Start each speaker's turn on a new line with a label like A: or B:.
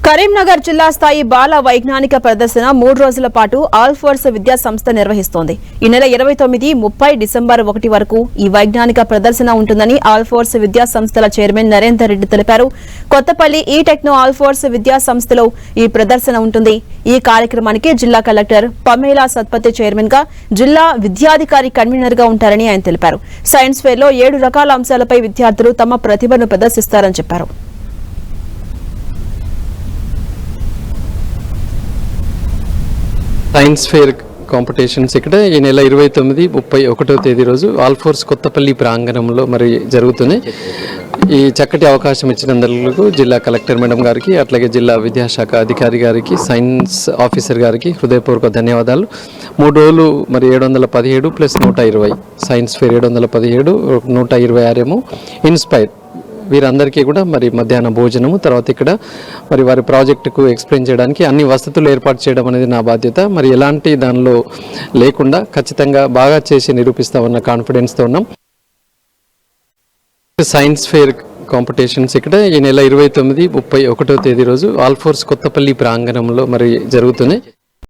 A: కరీంనగర్ జిల్లా స్థాయి బాల వైజ్ఞానిక ప్రదర్శన 3 రోజుల పాటు ఆల్ ఫోర్స్ విద్యా సంస్థ నిర్వహిస్తోంది. ఈ నెల 29, 30 డిసెంబర్ 1 వరకు ఈ వైజ్ఞానిక ప్రదర్శన ఉంటుందని ఆల్ ఫోర్స్ విద్యా సంస్థల చైర్మన్ నరేందర్ రెడ్డి తెలిపారు. కొత్తపల్లి ఈ టెక్నో ఆల్ ఫోర్స్ విద్యా సంస్థలో ఈ ప్రదర్శన ఉంటుంది. ఈ కార్యక్రమానికి జిల్లా కలెక్టర్ పమేలా సత్పతి చైర్మన్ గా, జిల్లా విద్యాధికారి కన్వీనర్ గా ఉంటారని ఆయన తెలిపారు. సైన్స్ ఫేర్ లో 7 రకాల అంశాలపై విద్యార్థులు తమ ప్రతిభను ప్రదర్శిస్తారని చెప్పారు.
B: సైన్స్ ఫేర్ కాంపిటీషన్స్ ఇక్కడ ఈ నెల 29, 31 తేదీ రోజు ఆల్ ఫోర్స్ కొత్తపల్లి ప్రాంగణంలో మరి జరుగుతున్నాయి. ఈ చక్కటి అవకాశం ఇచ్చినందుకు జిల్లా కలెక్టర్ మేడం గారికి, అట్లాగే జిల్లా విద్యాశాఖ అధికారి గారికి, సైన్స్ ఆఫీసర్ గారికి హృదయపూర్వక ధన్యవాదాలు. 3 రోజులు మరి 717 ప్లస్ 120 సైన్స్ ఫేర్ 717, 126 ఏమో ఇన్స్పైర్. వీరందరికీ కూడా మరి మధ్యాహ్న భోజనము, తర్వాత ఇక్కడ మరి వారి ప్రాజెక్టుకు ఎక్స్ప్లెయిన్ చేయడానికి అన్ని వసతులు ఏర్పాటు చేయడం అనేది నా బాధ్యత. మరి ఎలాంటి దానిలో లేకుండా ఖచ్చితంగా బాగా చేసి నిరూపిస్తామన్న కాన్ఫిడెన్స్తో ఉన్నాం. సైన్స్ ఫేర్ కాంపిటీషన్స్ ఇక్కడ ఈ నెల 29, 31 తేదీ రోజు ఆల్ ఫోర్స్ కొత్తపల్లి ప్రాంగణంలో మరి జరుగుతున్నాయి.